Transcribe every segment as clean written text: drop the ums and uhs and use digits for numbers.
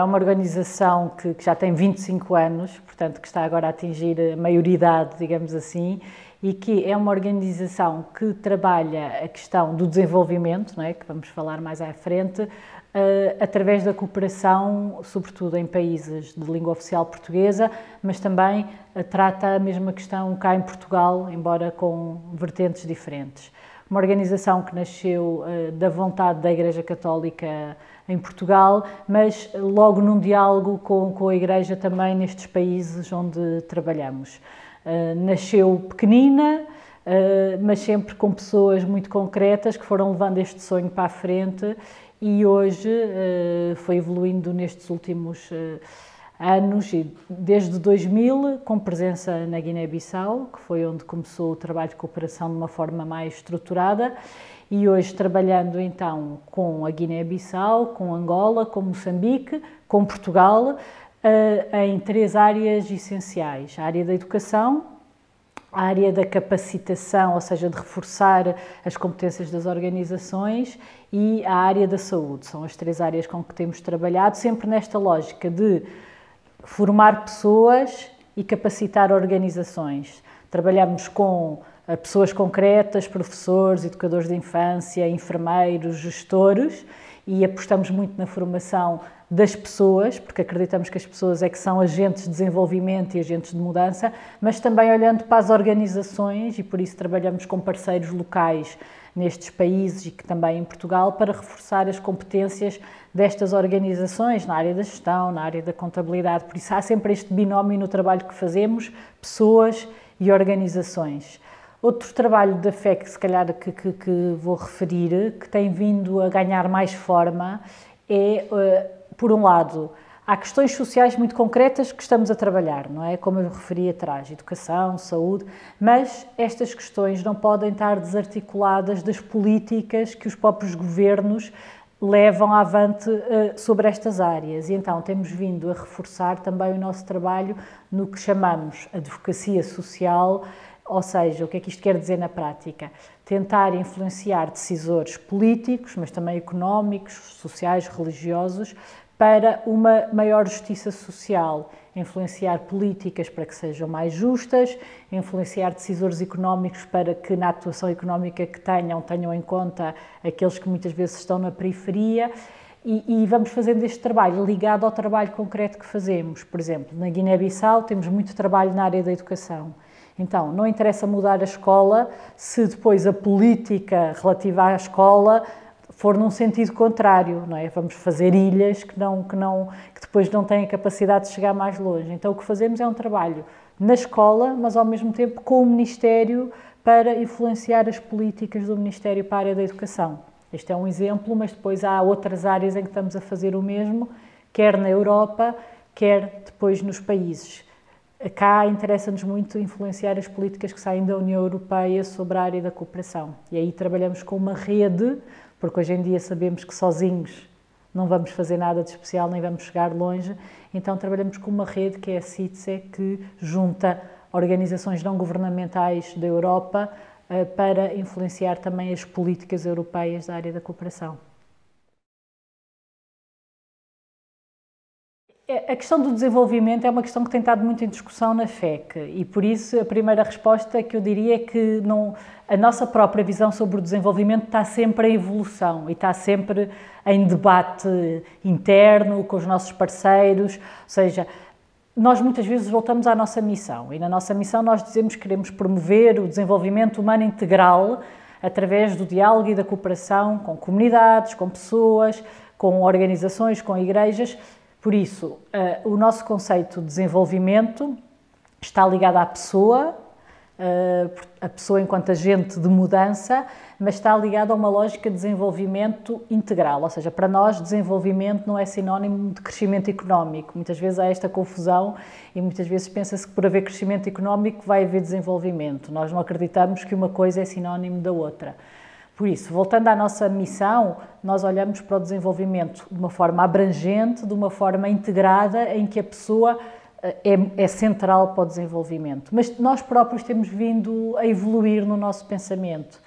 É uma organização que já tem 25 anos, portanto, que está agora a atingir a maioridade, digamos assim, e que é uma organização que trabalha a questão do desenvolvimento, não é? Que vamos falar mais à frente, através da cooperação, sobretudo em países de língua oficial portuguesa, mas também trata a mesma questão cá em Portugal, embora com vertentes diferentes. Uma organização que nasceu da vontade da Igreja Católica em Portugal, mas logo num diálogo com a Igreja também nestes países onde trabalhamos. Nasceu pequenina, mas sempre com pessoas muito concretas que foram levando este sonho para a frente e hoje foi evoluindo nestes últimos anos, e desde 2000, com presença na Guiné-Bissau, que foi onde começou o trabalho de cooperação de uma forma mais estruturada, e hoje trabalhando então com a Guiné-Bissau, com Angola, com Moçambique, com Portugal, em 3 áreas essenciais: a área da educação, a área da capacitação, ou seja, de reforçar as competências das organizações, e a área da saúde. São as 3 áreas com que temos trabalhado, sempre nesta lógica de formar pessoas e capacitar organizações. Trabalhamos com pessoas concretas, professores, educadores de infância, enfermeiros, gestores, e apostamos muito na formação das pessoas, porque acreditamos que as pessoas é que são agentes de desenvolvimento e agentes de mudança, mas também olhando para as organizações, e por isso trabalhamos com parceiros locais nestes países e que também em Portugal, para reforçar as competências destas organizações na área da gestão, na área da contabilidade. Por isso há sempre este binómio no trabalho que fazemos, pessoas e organizações. Outro trabalho da fé que se calhar que vou referir, que tem vindo a ganhar mais forma, é, por um lado, há questões sociais muito concretas que estamos a trabalhar, não é? Como eu referi atrás, educação, saúde, mas estas questões não podem estar desarticuladas das políticas que os próprios governos levam avante sobre estas áreas. E então temos vindo a reforçar também o nosso trabalho no que chamamos advocacia social, ou seja, o que é que isto quer dizer na prática? Tentar influenciar decisores políticos, mas também económicos, sociais, religiosos, para uma maior justiça social, influenciar políticas para que sejam mais justas, influenciar decisores económicos para que na atuação económica que tenham em conta aqueles que muitas vezes estão na periferia, e vamos fazendo este trabalho ligado ao trabalho concreto que fazemos. Por exemplo, na Guiné-Bissau temos muito trabalho na área da educação. Então, não interessa mudar a escola se depois a política relativa à escola for num sentido contrário, não é? Vamos fazer ilhas que depois não têm a capacidade de chegar mais longe. Então, o que fazemos é um trabalho na escola, mas ao mesmo tempo com o Ministério, para influenciar as políticas do Ministério para a área da educação. Este é um exemplo, mas depois há outras áreas em que estamos a fazer o mesmo, quer na Europa, quer depois nos países. Cá interessa-nos muito influenciar as políticas que saem da União Europeia sobre a área da cooperação. E aí trabalhamos com uma rede, porque hoje em dia sabemos que sozinhos não vamos fazer nada de especial, nem vamos chegar longe. Então trabalhamos com uma rede que é a CITSE, que junta organizações não governamentais da Europa para influenciar também as políticas europeias da área da cooperação. A questão do desenvolvimento é uma questão que tem estado muito em discussão na FEC, e por isso a primeira resposta que eu diria é que a nossa própria visão sobre o desenvolvimento está sempre em evolução e está sempre em debate interno com os nossos parceiros, ou seja, nós muitas vezes voltamos à nossa missão, e na nossa missão nós dizemos que queremos promover o desenvolvimento humano integral através do diálogo e da cooperação com comunidades, com pessoas, com organizações, com igrejas. Por isso, o nosso conceito de desenvolvimento está ligado à pessoa, a pessoa enquanto agente de mudança, mas está ligado a uma lógica de desenvolvimento integral, ou seja, para nós desenvolvimento não é sinónimo de crescimento económico. Muitas vezes há esta confusão e muitas vezes pensa-se que por haver crescimento económico vai haver desenvolvimento. Nós não acreditamos que uma coisa é sinónimo da outra. Por isso, voltando à nossa missão, nós olhamos para o desenvolvimento de uma forma abrangente, de uma forma integrada, em que a pessoa é central para o desenvolvimento. Mas nós próprios temos vindo a evoluir no nosso pensamento.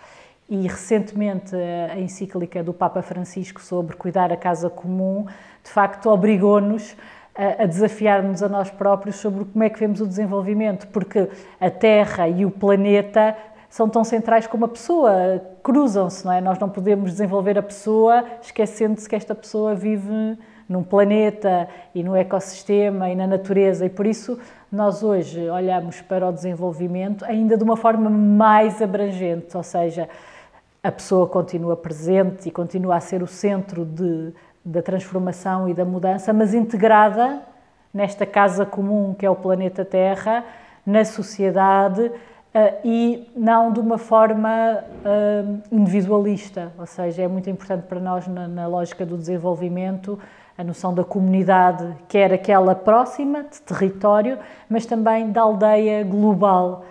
E recentemente a encíclica do Papa Francisco sobre cuidar a casa comum, de facto, obrigou-nos a desafiar-nos a nós próprios sobre como é que vemos o desenvolvimento, porque a Terra e o planeta são tão centrais como a pessoa, cruzam-se, não é? Nós não podemos desenvolver a pessoa esquecendo-se que esta pessoa vive num planeta e no ecossistema e na natureza, e por isso nós hoje olhamos para o desenvolvimento ainda de uma forma mais abrangente, ou seja, a pessoa continua presente e continua a ser o centro da transformação e da mudança, mas integrada nesta casa comum que é o planeta Terra, na sociedade, e não de uma forma individualista, ou seja, é muito importante para nós na lógica do desenvolvimento a noção da comunidade, quer aquela próxima, de território, mas também da aldeia global.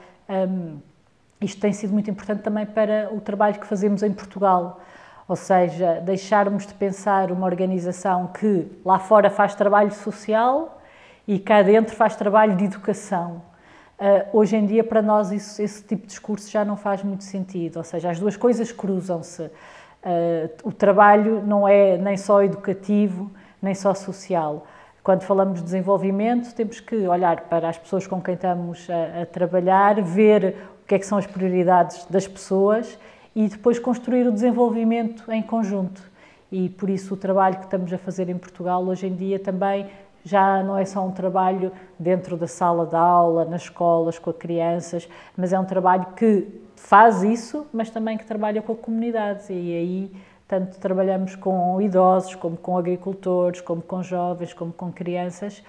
Isto tem sido muito importante também para o trabalho que fazemos em Portugal, ou seja, deixarmos de pensar uma organização que lá fora faz trabalho social e cá dentro faz trabalho de educação. Hoje em dia, para nós, esse tipo de discurso já não faz muito sentido, ou seja, as duas coisas cruzam-se. O trabalho não é nem só educativo, nem só social. Quando falamos de desenvolvimento, temos que olhar para as pessoas com quem estamos a trabalhar, ver o que é que são as prioridades das pessoas e depois construir o desenvolvimento em conjunto. E por isso o trabalho que estamos a fazer em Portugal hoje em dia também já não é só um trabalho dentro da sala de aula, nas escolas, com as crianças, mas é um trabalho que faz isso, mas também que trabalha com a comunidade. E aí tanto trabalhamos com idosos, como com agricultores, como com jovens, como com crianças.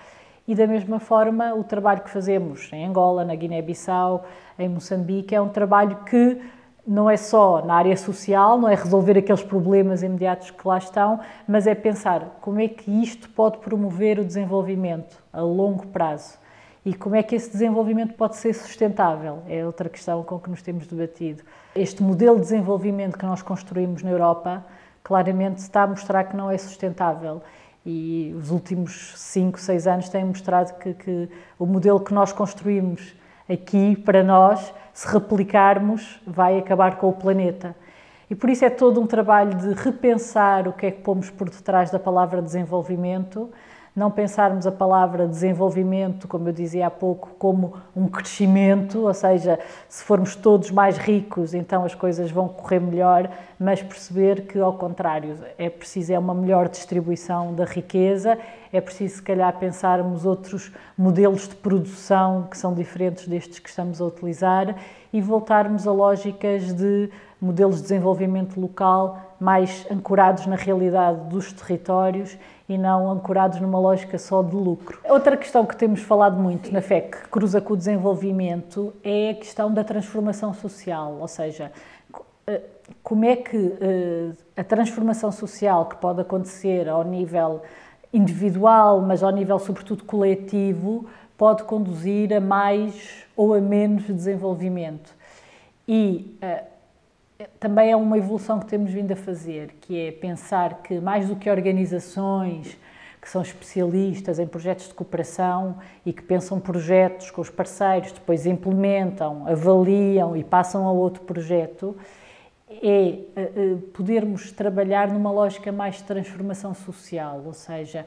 E da mesma forma, o trabalho que fazemos em Angola, na Guiné-Bissau, em Moçambique, é um trabalho que não é só na área social, não é resolver aqueles problemas imediatos que lá estão, mas é pensar como é que isto pode promover o desenvolvimento a longo prazo e como é que esse desenvolvimento pode ser sustentável, é outra questão com que nos temos debatido. Este modelo de desenvolvimento que nós construímos na Europa claramente está a mostrar que não é sustentável e os últimos 5, 6 anos têm mostrado que o modelo que nós construímos aqui, para nós, se replicarmos, vai acabar com o planeta. E por isso é todo um trabalho de repensar o que é que pomos por detrás da palavra desenvolvimento, não pensarmos a palavra desenvolvimento, como eu dizia há pouco, como um crescimento, ou seja, se formos todos mais ricos, então as coisas vão correr melhor, mas perceber que, ao contrário, é preciso uma melhor distribuição da riqueza, é preciso, se calhar, pensarmos outros modelos de produção que são diferentes destes que estamos a utilizar e voltarmos a lógicas de modelos de desenvolvimento local mais ancorados na realidade dos territórios e não ancorados numa lógica só de lucro. Outra questão que temos falado muito na FEC, que cruza com o desenvolvimento, é a questão da transformação social, ou seja, como é que a transformação social que pode acontecer ao nível individual, mas ao nível sobretudo coletivo, pode conduzir a mais ou a menos desenvolvimento. E também é uma evolução que temos vindo a fazer, que é pensar que mais do que organizações que são especialistas em projetos de cooperação e que pensam projetos com os parceiros, depois implementam, avaliam e passam a outro projeto, é podermos trabalhar numa lógica mais de transformação social, ou seja,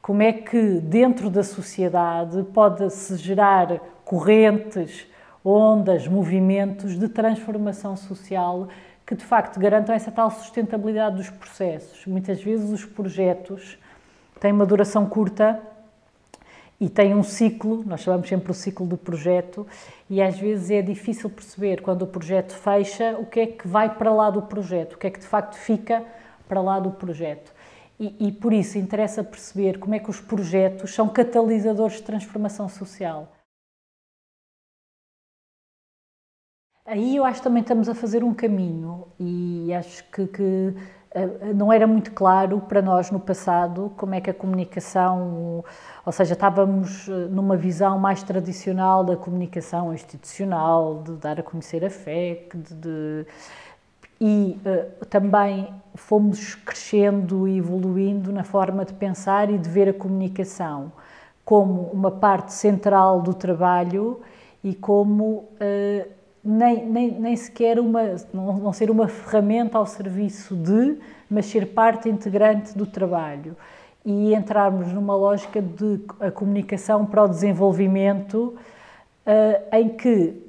como é que dentro da sociedade pode-se gerar correntes, ondas, movimentos de transformação social que de facto garantam essa tal sustentabilidade dos processos. Muitas vezes os projetos têm uma duração curta e têm um ciclo, nós chamamos sempre o ciclo do projeto, e às vezes é difícil perceber quando o projeto fecha o que é que vai para lá do projeto, o que é que de facto fica para lá do projeto. E por isso interessa perceber como é que os projetos são catalisadores de transformação social. Aí eu acho que também estamos a fazer um caminho e acho que não era muito claro para nós no passado como é que a comunicação, ou seja, estávamos numa visão mais tradicional da comunicação institucional, de dar a conhecer a FEC, e também fomos crescendo e evoluindo na forma de pensar e de ver a comunicação como uma parte central do trabalho e como nem sequer não ser uma ferramenta ao serviço de, mas ser parte integrante do trabalho e entrarmos numa lógica de a comunicação para o desenvolvimento, em que,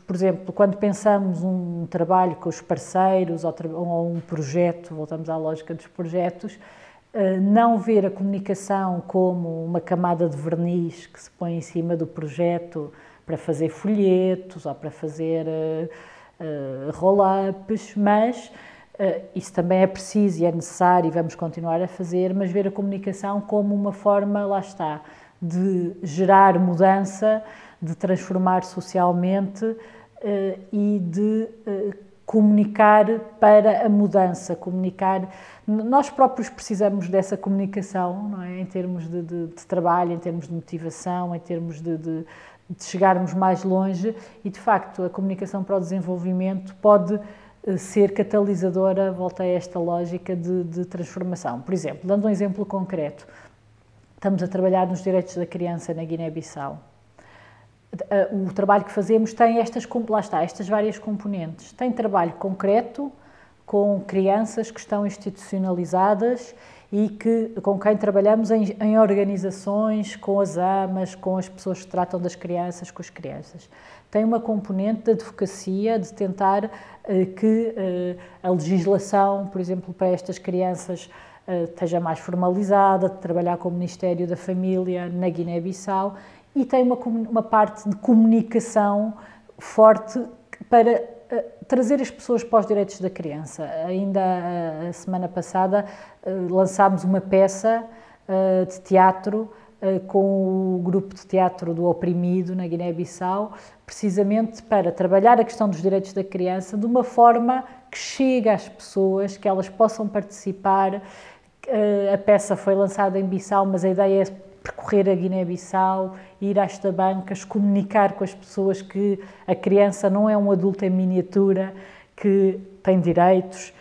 por exemplo, quando pensamos um trabalho com os parceiros ou um projeto, voltamos à lógica dos projetos, não ver a comunicação como uma camada de verniz que se põe em cima do projeto para fazer folhetos ou para fazer roll-ups, mas isso também é preciso e é necessário e vamos continuar a fazer, mas ver a comunicação como uma forma, lá está, de gerar mudança, de transformar socialmente e de comunicar para a mudança, comunicar. Nós próprios precisamos dessa comunicação, não é? Em termos de trabalho, em termos de motivação, em termos de chegarmos mais longe e, de facto, a comunicação para o desenvolvimento pode ser catalisadora, volta a esta lógica de transformação. Por exemplo, dando um exemplo concreto, estamos a trabalhar nos direitos da criança na Guiné-Bissau. O trabalho que fazemos tem estas várias componentes. Tem trabalho concreto com crianças que estão institucionalizadas e com quem trabalhamos em organizações, com as AMAs, com as pessoas que tratam das crianças, com as crianças. Tem uma componente de advocacia, de tentar que a legislação, por exemplo, para estas crianças esteja mais formalizada, de trabalhar com o Ministério da Família na Guiné-Bissau, e tem uma parte de comunicação forte para trazer as pessoas para os direitos da criança. Ainda a semana passada lançámos uma peça de teatro com o grupo de teatro do Oprimido na Guiné-Bissau, precisamente para trabalhar a questão dos direitos da criança de uma forma que chegue às pessoas, que elas possam participar. A peça foi lançada em Bissau, mas a ideia é percorrer a Guiné-Bissau, ir às tabancas, comunicar com as pessoas que a criança não é um adulto em miniatura, que tem direitos,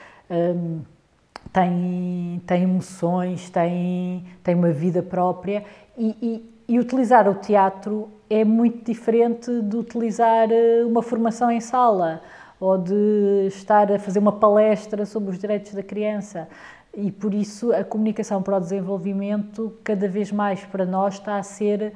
tem emoções, tem uma vida própria e utilizar o teatro é muito diferente de utilizar uma formação em sala ou de estar a fazer uma palestra sobre os direitos da criança. E por isso a comunicação para o desenvolvimento, cada vez mais para nós, está a ser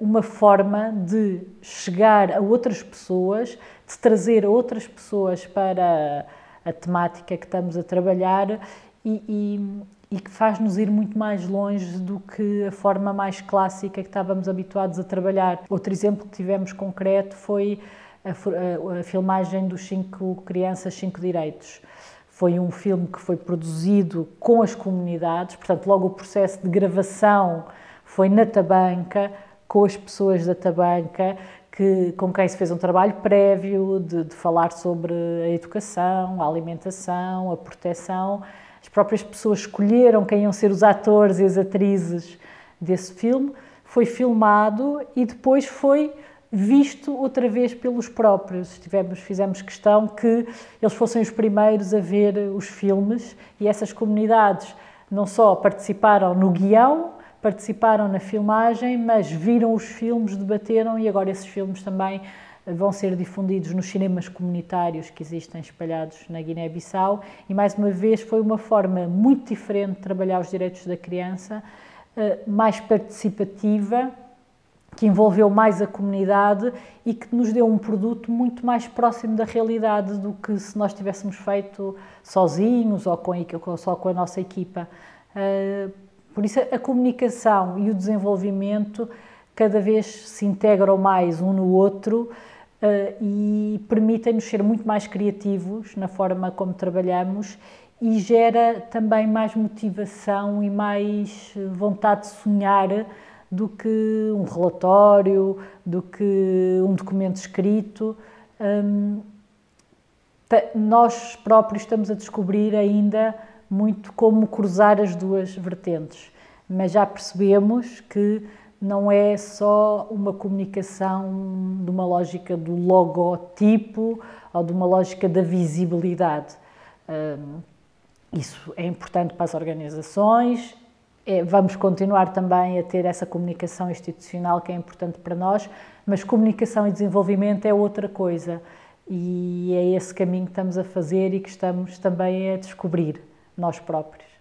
uma forma de chegar a outras pessoas, de trazer outras pessoas para a temática que estamos a trabalhar e que faz-nos ir muito mais longe do que a forma mais clássica que estávamos habituados a trabalhar. Outro exemplo que tivemos concreto foi a filmagem dos 5 Crianças, 5 Direitos. Foi um filme que foi produzido com as comunidades, portanto, logo o processo de gravação foi na tabanca, com as pessoas da tabanca, com quem se fez um trabalho prévio de falar sobre a educação, a alimentação, a proteção. As próprias pessoas escolheram quem iam ser os atores e as atrizes desse filme. Foi filmado e depois foi visto outra vez pelos próprios. Fizemos questão que eles fossem os primeiros a ver os filmes e essas comunidades não só participaram no guião, participaram na filmagem, mas viram os filmes, debateram e agora esses filmes também vão ser difundidos nos cinemas comunitários que existem espalhados na Guiné-Bissau e, mais uma vez, foi uma forma muito diferente de trabalhar os direitos da criança, mais participativa, que envolveu mais a comunidade e que nos deu um produto muito mais próximo da realidade do que se nós tivéssemos feito sozinhos ou só com a nossa equipa. Por isso, a comunicação e o desenvolvimento cada vez se integram mais um no outro e permitem-nos ser muito mais criativos na forma como trabalhamos e gera também mais motivação e mais vontade de sonhar do que um relatório, do que um documento escrito. Nós próprios estamos a descobrir ainda muito como cruzar as duas vertentes, mas já percebemos que não é só uma comunicação de uma lógica do logotipo ou de uma lógica da visibilidade. Isso é importante para as organizações. Vamos continuar também a ter essa comunicação institucional que é importante para nós, mas comunicação e desenvolvimento é outra coisa. e é esse caminho que estamos a fazer e que estamos também a descobrir nós próprios.